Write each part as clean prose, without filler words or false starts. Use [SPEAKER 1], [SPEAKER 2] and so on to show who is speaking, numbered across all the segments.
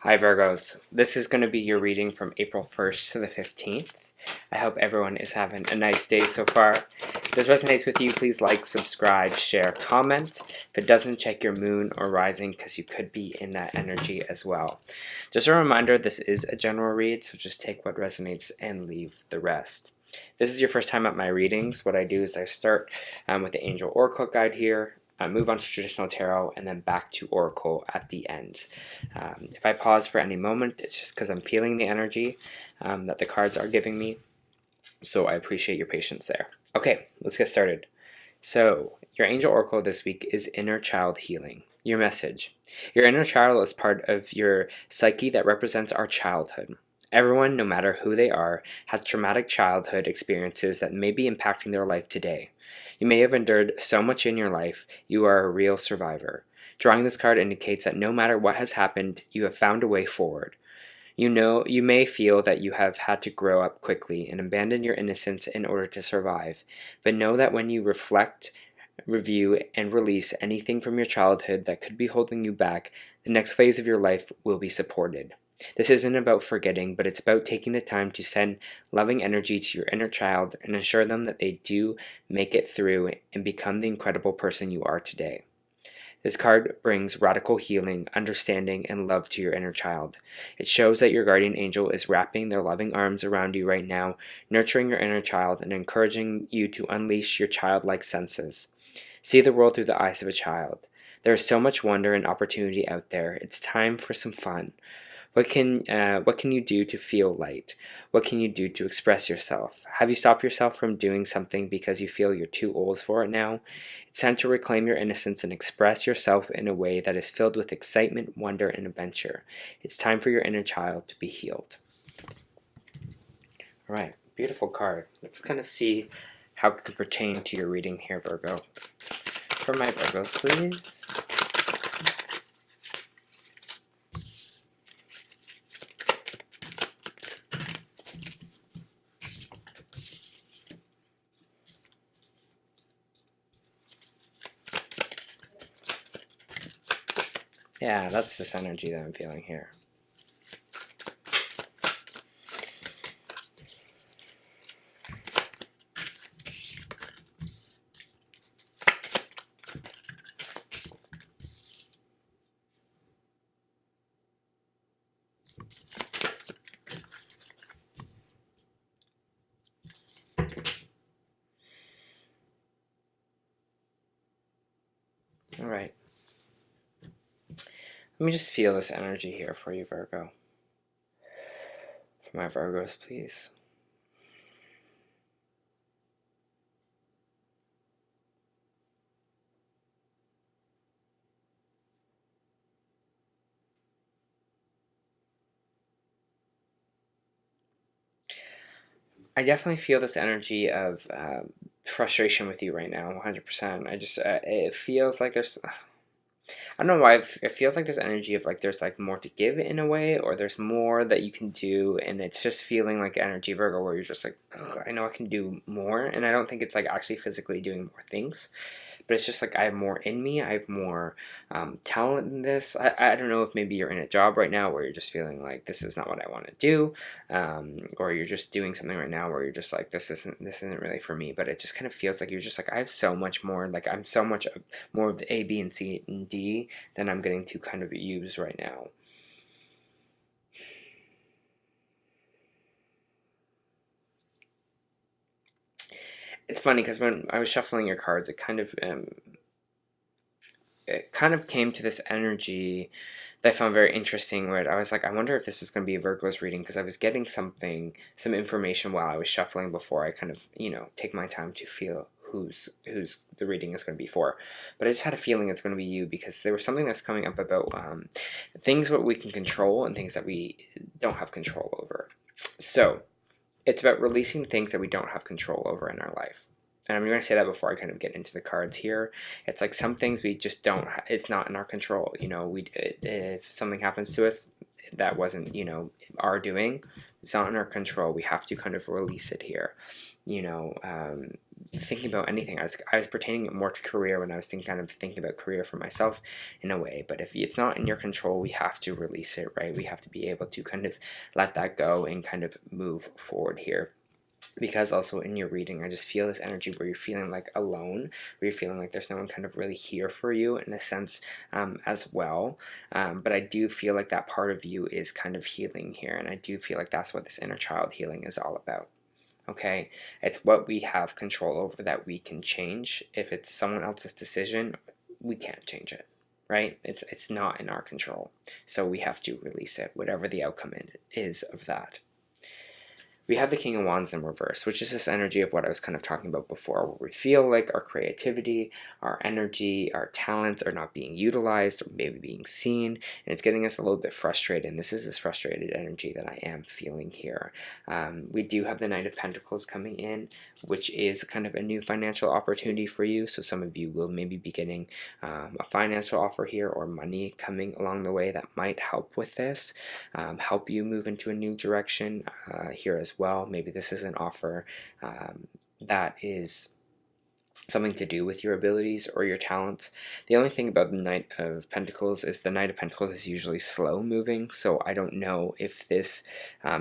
[SPEAKER 1] Hi Virgos, this is going to be your reading from April 1st to the 15th. I hope everyone is having a nice day so far. If this resonates with you, please like, subscribe, share, comment. If it doesn't, check your moon or rising because you could be in that energy as well. Just a reminder, this is a general read, so just take what resonates and leave the rest. If this is your first time at my readings, what I do is I start with the Angel Oracle guide here. Move on to traditional tarot and then back to oracle at the end. If I pause for any moment, it's just because I'm feeling the energy that the cards are giving me, so I appreciate your patience there. Okay, let's get started. So your angel oracle this week is inner child healing. Your message: your inner child is part of your psyche that represents our childhood. Everyone, no matter who they are, has traumatic childhood experiences that may be impacting their life today. You may have endured so much in your life, you are a real survivor. Drawing this card indicates that no matter what has happened, you have found a way forward. You may feel that you have had to grow up quickly and abandon your innocence in order to survive, but know that when you reflect, review, and release anything from your childhood that could be holding you back, the next phase of your life will be supported. This isn't about forgetting, but it's about taking the time to send loving energy to your inner child and assure them that they do make it through and become the incredible person you are today. This card brings radical healing, understanding, and love to your inner child. It shows that your guardian angel is wrapping their loving arms around you right now, nurturing your inner child and encouraging you to unleash your childlike senses. See the world through the eyes of a child. There is so much wonder and opportunity out there. It's time for some fun. What can you do to feel light? What can you do to express yourself? Have you stopped yourself from doing something because you feel you're too old for it now? It's time to reclaim your innocence and express yourself in a way that is filled with excitement, wonder, and adventure. It's time for your inner child to be healed. All right, beautiful card. Let's kind of see how it could pertain to your reading here, Virgo. For my Virgos, please. Yeah, that's this energy that I'm feeling here. All right. Let me just feel this energy here for you, Virgo. For my Virgos, please. I definitely feel this energy of frustration with you right now, 100%. I just, it feels like there's, I don't know why, it feels like there's energy of like there's like more to give in a way, or there's more that you can do, and it's just feeling like energy, Virgo, where you're just like, I know I can do more, and I don't think it's like actually physically doing more things. But it's just like I have more in me. I have more talent in this. I don't know if maybe you're in a job right now where you're just feeling like this is not what I want to do, or you're just doing something right now where you're just like this isn't really for me. But it just kind of feels like you're just like I have so much more. Like I'm so much more of the A, B, and C and D than I'm getting to kind of use right now. It's funny because when I was shuffling your cards, it kind of came to this energy that I found very interesting, where I was like, I wonder if this is going to be Virgo's reading, because I was getting some information while I was shuffling before I kind of, take my time to feel who's the reading is going to be for. But I just had a feeling it's going to be you, because there was something that's coming up about things what we can control and things that we don't have control over. So it's about releasing things that we don't have control over in our life. And I'm going to say that before I kind of get into the cards here. It's like some things we just don't, it's not in our control. If something happens to us that wasn't, our doing, it's not in our control. We have to kind of release it here. thinking about anything. I was pertaining it more to career when I was thinking about career for myself in a way. But if it's not in your control, we have to release it, right? We have to be able to kind of let that go and kind of move forward here. Because also in your reading, I just feel this energy where you're feeling like alone, where you're feeling like there's no one kind of really here for you in a sense, as well. But I do feel like that part of you is kind of healing here, and I do feel like that's what this inner child healing is all about. Okay, it's what we have control over that we can change. If it's someone else's decision, we can't change it, right? It's not in our control, so we have to release it, whatever the outcome is of that. We have the King of Wands in reverse, which is this energy of what I was kind of talking about before, where we feel like our creativity, our energy, our talents are not being utilized or maybe being seen, and it's getting us a little bit frustrated. And this is this frustrated energy that I am feeling here. We do have the Knight of Pentacles coming in, which is kind of a new financial opportunity for you. So some of you will maybe be getting a financial offer here, or money coming along the way that might help with this, help you move into a new direction here as well. Maybe this is an offer that is something to do with your abilities or your talents. The only thing about the Knight of Pentacles is the Knight of Pentacles is usually slow moving, so I don't know if this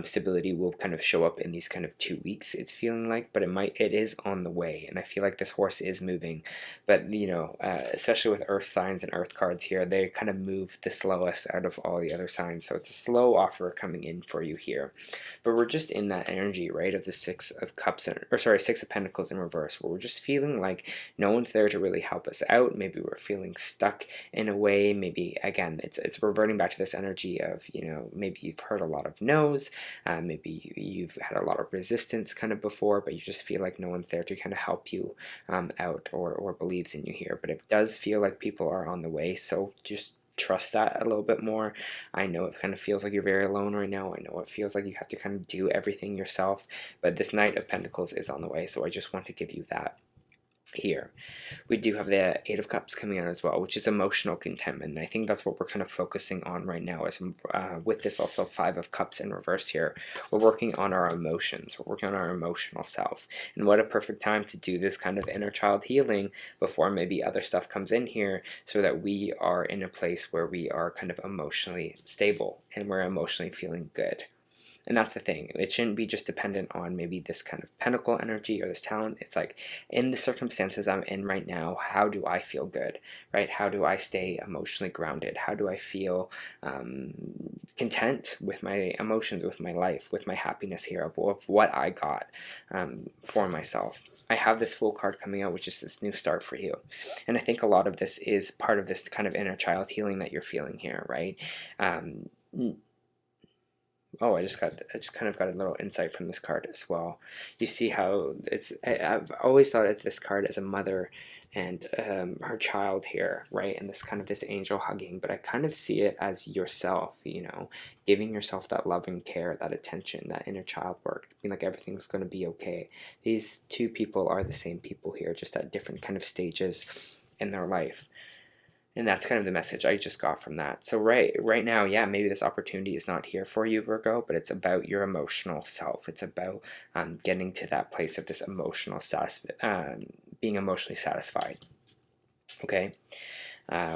[SPEAKER 1] stability will kind of show up in these kind of 2 weeks, it's feeling like, but it is on the way, and I feel like this horse is moving. But you know, especially with earth signs and earth cards here, they kind of move the slowest out of all the other signs, so it's a slow offer coming in for you here. But we're just in that energy, right, of the Six of Pentacles in reverse, where we're just feeling like no one's there to really help us out. Maybe we're feeling stuck in a way. Maybe again, it's reverting back to this energy of, you know, maybe you've heard a lot of no's, maybe you've had a lot of resistance kind of before, but you just feel like no one's there to kind of help you out or believes in you here. But it does feel like people are on the way, so just trust that a little bit more. I know it kind of feels like you're very alone right now. I know it feels like you have to kind of do everything yourself, but this Knight of Pentacles is on the way, so I just want to give you that here. We do have the Eight of Cups coming out as well, which is emotional contentment, and I think that's what we're kind of focusing on right now. Is with this also Five of Cups in reverse here, we're working on our emotions, we're working on our emotional self, and what a perfect time to do this kind of inner child healing before maybe other stuff comes in here, so that we are in a place where we are kind of emotionally stable and we're emotionally feeling good. And that's the thing. It shouldn't be just dependent on maybe this kind of pentacle energy or this talent. It's like, in the circumstances I'm in right now, how do I feel good, right? How do I stay emotionally grounded? How do I feel content with my emotions, with my life, with my happiness here, of what I got for myself? I have this Fool card coming out, which is this new start for you. And I think a lot of this is part of this kind of inner child healing that you're feeling here, right? Oh, I just kind of got a little insight from this card as well. You see how I've always thought of this card as a mother and her child here, right? And this kind of this angel hugging, but I kind of see it as yourself, you know, giving yourself that love and care, that attention, that inner child work, being like everything's going to be okay. These two people are the same people here, just at different kind of stages in their life. And that's kind of the message I just got from that. So right now, yeah, maybe this opportunity is not here for you, Virgo, but it's about your emotional self. It's about getting to that place of this emotional being emotionally satisfied. Okay.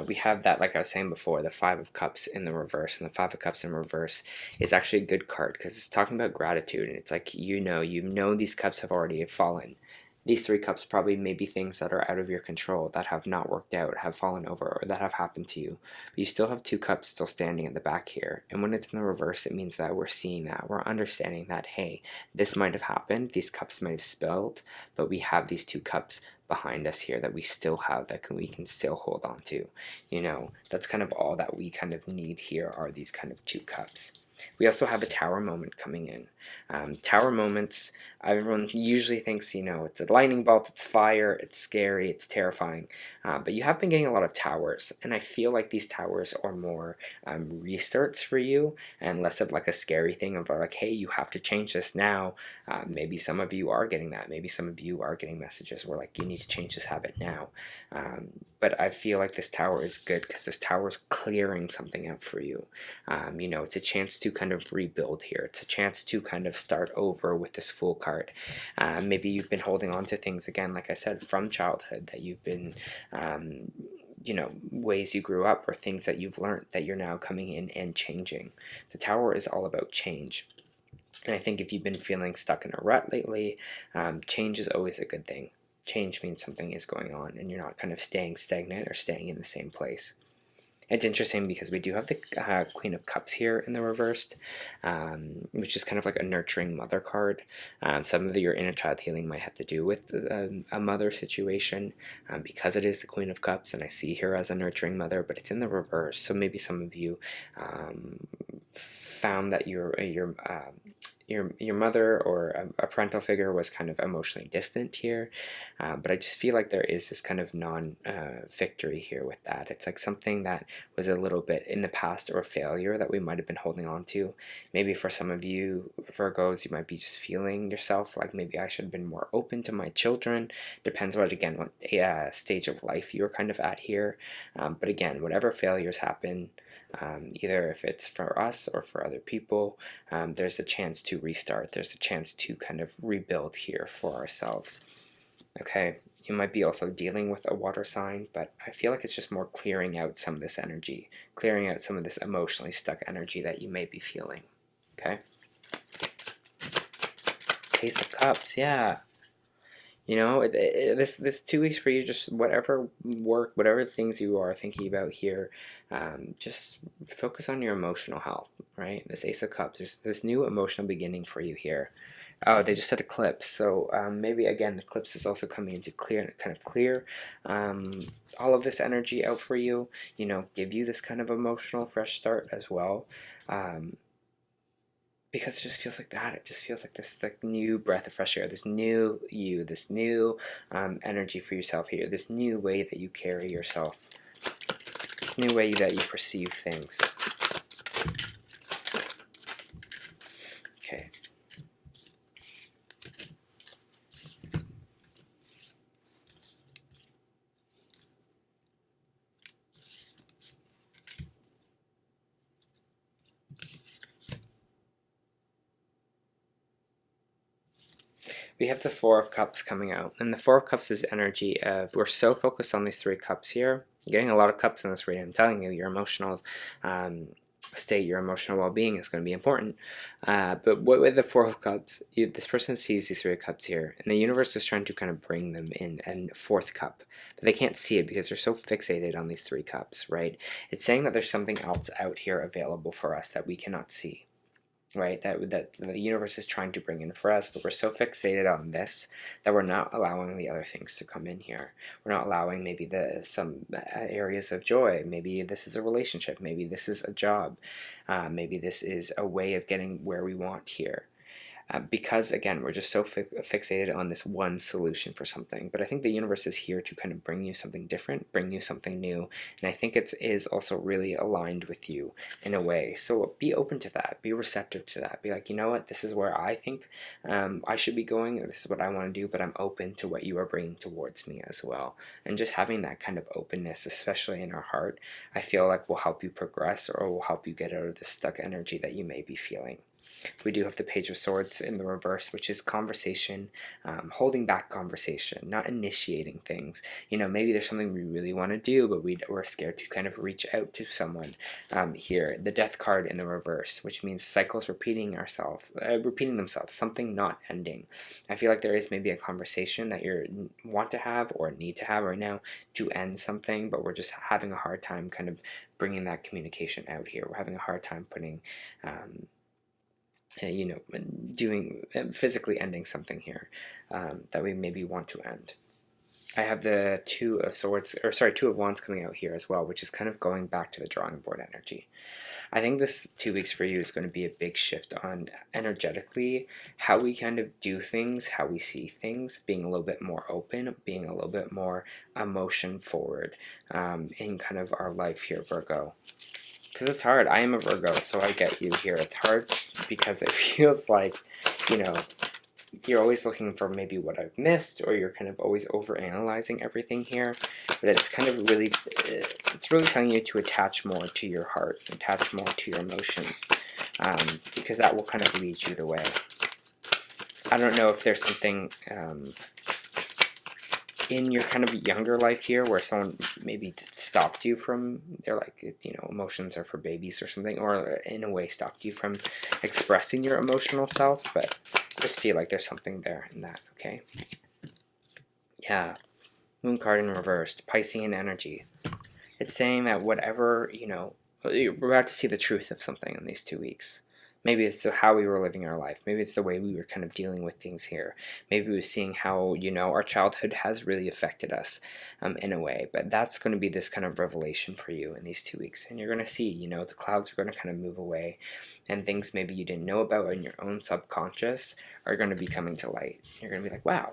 [SPEAKER 1] We have that, like I was saying before, the Five of Cups in the reverse, and the Five of Cups in reverse is actually a good card because it's talking about gratitude, and it's like, you know these cups have already fallen. These three cups probably may be things that are out of your control, that have not worked out, have fallen over, or that have happened to you. But you still have two cups still standing at the back here. And when it's in the reverse, it means that we're seeing that. We're understanding that, hey, this might have happened. These cups might have spilled, but we have these two cups behind us here that we still have, that we can still hold on to. You know, that's kind of all that we kind of need here, are these kind of two cups. We also have a tower moment coming in. Tower moments, everyone usually thinks, you know, it's a lightning bolt, it's fire, it's scary, it's terrifying. But you have been getting a lot of towers, and I feel like these towers are more restarts for you, and less of like a scary thing of like, hey, you have to change this now. Maybe some of you are getting that. Maybe some of you are getting messages where like you need need to change this habit now. But I feel like this Tower is good because this Tower is clearing something out for you. You know, it's a chance to kind of rebuild here. It's a chance to kind of start over with this Fool card. Maybe you've been holding on to things, again, like I said, from childhood, that you've been, you know, ways you grew up or things that you've learned that you're now coming in and changing. The Tower is all about change. And I think if you've been feeling stuck in a rut lately, change is always a good thing. Change means something is going on and you're not kind of staying stagnant or staying in the same place. It's interesting because we do have the Queen of Cups here in the reversed, which is kind of like a nurturing mother card. Some of your inner child healing might have to do with a mother situation because it is the Queen of Cups, and I see her as a nurturing mother, but it's in the reverse. So maybe some of you found that your mother or a parental figure was kind of emotionally distant here, but I just feel like there is this kind of non-victory here with that. It's like something that was a little bit in the past or a failure that we might have been holding on to. Maybe for some of you Virgos, you might be just feeling yourself like maybe I should have been more open to my children. Depends what stage of life you're kind of at here. But again, whatever failures happen, either if it's for us or for other people, there's a chance to restart. There's a chance to kind of rebuild here for ourselves. Okay, you might be also dealing with a water sign, but I feel like it's just more clearing out some of this energy, clearing out some of this emotionally stuck energy that you may be feeling. Okay, Ace of Cups, yeah. You know, this 2 weeks for you, just whatever work, whatever things you are thinking about here, just focus on your emotional health, right? This Ace of Cups, there's this new emotional beginning for you here. Oh, they just said eclipse, so maybe again the eclipse is also coming in to clear all of this energy out for you. You know, give you this kind of emotional fresh start as well. Because it just feels like that. It just feels like this like new breath of fresh air, this new you, this new energy for yourself here, this new way that you carry yourself, this new way that you perceive things. Okay. We have the Four of Cups coming out, and the Four of Cups is energy of, we're so focused on these 3 cups here. You're getting a lot of cups in this reading. I'm telling you, your emotional state, your emotional well-being is going to be important. But with the Four of Cups, this person sees these 3 cups here, and the universe is trying to kind of bring them in a 4th cup, but they can't see it because they're so fixated on these 3 cups, right? It's saying that there's something else out here available for us that we cannot see. Right, that the universe is trying to bring in for us, but we're so fixated on this that we're not allowing the other things to come in here. We're not allowing maybe some areas of joy. Maybe this is a relationship. Maybe this is a job. Maybe this is a way of getting where we want here. Because again, we're just so fixated on this one solution for something. But I think the universe is here to kind of bring you something different, bring you something new, and I think it is also really aligned with you in a way. So be open to that, be receptive to that, be like, you know what, this is where I think I should be going, or this is what I want to do, but I'm open to what you are bringing towards me as well. And just having that kind of openness, especially in our heart, I feel like will help you progress, or will help you get out of the stuck energy that you may be feeling. We do have the Page of Swords in the reverse, which is conversation, holding back conversation, not initiating things. You know, maybe there's something we really want to do, but we're scared to kind of reach out to someone. Here, the Death card in the reverse, which means cycles repeating themselves, something not ending. I feel like there is maybe a conversation that you want to have or need to have right now to end something, but we're just having a hard time kind of bringing that communication out here. We're having a hard time putting you know, doing physically ending something here that we maybe want to end. I have the Two of Wands coming out here as well, which is kind of going back to the drawing board energy. I think this 2 weeks for you is going to be a big shift on energetically how we kind of do things, how we see things, being a little bit more open, being a little bit more emotion forward in kind of our life here, Virgo. Because it's hard. I am a Virgo, so I get you here. It's hard because it feels like, you know, you're always looking for maybe what I've missed, or you're kind of always over-analyzing everything here. But it's kind of really, it's really telling you to attach more to your heart, attach more to your emotions, because that will kind of lead you the way. I don't know if there's something in your kind of younger life here where someone maybe stopped you from, they're like, you know, emotions are for babies or something, or in a way stopped you from expressing your emotional self, but I just feel like there's something there in that, okay? Yeah, Moon card in reversed, Piscean energy. It's saying that whatever, you know, we're about to see the truth of something in these 2 weeks. Maybe it's how we were living our life. Maybe it's the way we were kind of dealing with things here. Maybe we're seeing how, you know, our childhood has really affected us in a way. But that's going to be this kind of revelation for you in these 2 weeks. And you're going to see, you know, the clouds are going to kind of move away. And things maybe you didn't know about in your own subconscious are going to be coming to light. You're going to be like, wow,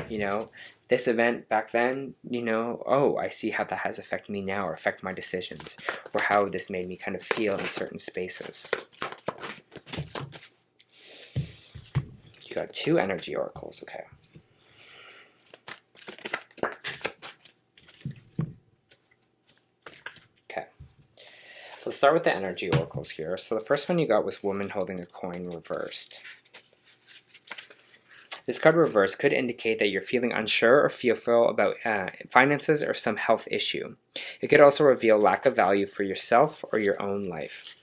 [SPEAKER 1] you know, this event back then, you know, oh, I see how that has affected me now, or affect my decisions, or how this made me kind of feel in certain spaces. You got 2 energy oracles, okay. Okay. Let's start with the energy oracles here. So the first one you got was woman holding a coin reversed. This card reversed could indicate that you're feeling unsure or fearful about finances or some health issue. It could also reveal lack of value for yourself or your own life.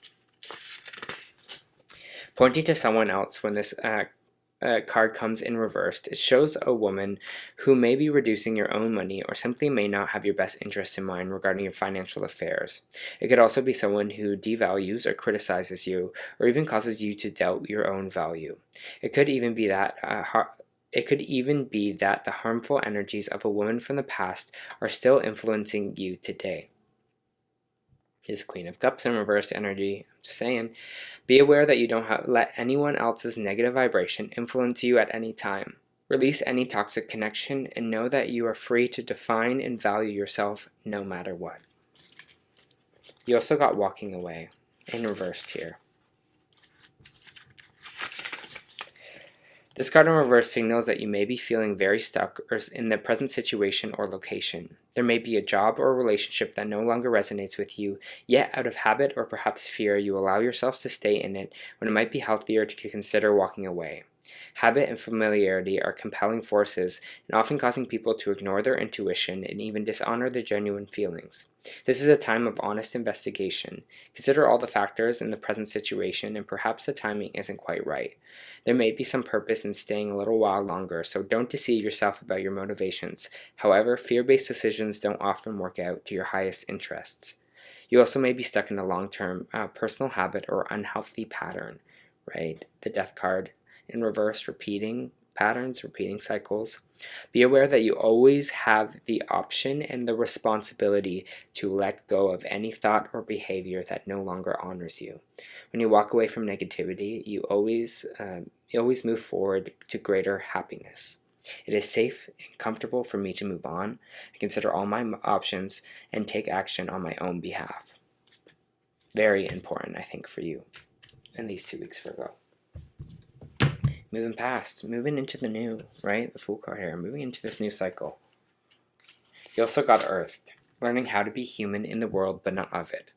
[SPEAKER 1] Pointing to someone else when this card comes in reversed, it shows a woman who may be reducing your own money or simply may not have your best interests in mind regarding your financial affairs. It could also be someone who devalues or criticizes you, or even causes you to doubt your own value. It could even be that the harmful energies of a woman from the past are still influencing you today. Is Queen of Cups in reversed energy. I'm just saying, be aware that you don't let anyone else's negative vibration influence you at any time. Release any toxic connection and know that you are free to define and value yourself no matter what. You also got walking away in reversed here. This card in reverse signals that you may be feeling very stuck in the present situation or location. There may be a job or a relationship that no longer resonates with you, yet out of habit or perhaps fear, you allow yourself to stay in it when it might be healthier to consider walking away. Habit and familiarity are compelling forces and often causing people to ignore their intuition and even dishonor their genuine feelings. This is a time of honest investigation. Consider all the factors in the present situation and perhaps the timing isn't quite right. There may be some purpose in staying a little while longer, so don't deceive yourself about your motivations. However, fear-based decisions don't often work out to your highest interests. You also may be stuck in a long-term personal habit or unhealthy pattern, right? The Death card in reverse, repeating patterns, repeating cycles. Be aware that you always have the option and the responsibility to let go of any thought or behavior that no longer honors you. When you walk away from negativity, you always move forward to greater happiness. It is safe and comfortable for me to move on. I consider all my options and take action on my own behalf. Very important, I think, for you in these 2 weeks, Virgo. Moving past, moving into the new, right? The Fool card here, moving into this new cycle. You also got Earthed, learning how to be human in the world but not of it.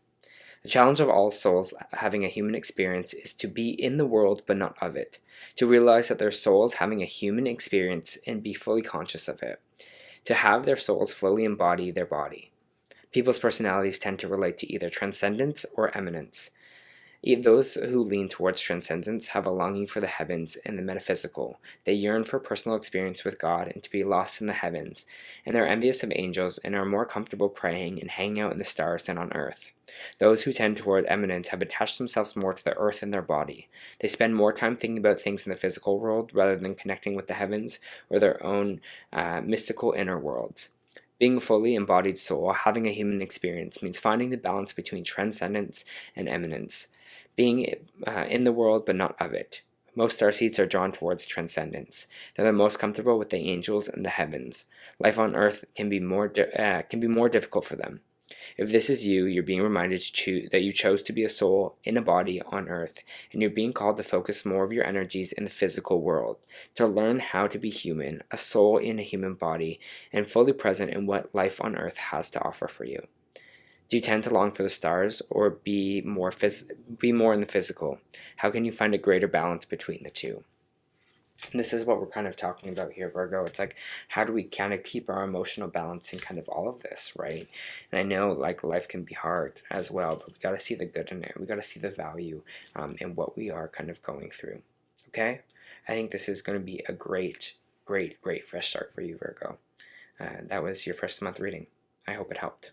[SPEAKER 1] The challenge of all souls having a human experience is to be in the world but not of it, to realize that their souls having a human experience and be fully conscious of it, to have their souls fully embody their body. People's personalities tend to relate to either transcendence or eminence. Those who lean towards transcendence have a longing for the heavens and the metaphysical. They yearn for personal experience with God and to be lost in the heavens, and they're envious of angels and are more comfortable praying and hanging out in the stars than on earth. Those who tend toward eminence have attached themselves more to the earth and their body. They spend more time thinking about things in the physical world rather than connecting with the heavens or their own mystical inner worlds. Being a fully embodied soul, having a human experience, means finding the balance between transcendence and eminence. Being in the world but not of it. Most starseeds are drawn towards transcendence. They're the most comfortable with the angels and the heavens. Life on earth can be more difficult for them. If this is you, you're being reminded that you chose to be a soul in a body on earth, and you're being called to focus more of your energies in the physical world, to learn how to be human, a soul in a human body, and fully present in what life on earth has to offer for you. Do you tend to long for the stars or be more in the physical? How can you find a greater balance between the two? And this is what we're kind of talking about here, Virgo. It's like, how do we kind of keep our emotional balance in kind of all of this, right? And I know like life can be hard as well, but we got to see the good in it. We got to see the value in what we are kind of going through. Okay? I think this is going to be a great, great, great fresh start for you, Virgo. That was your first month reading. I hope it helped.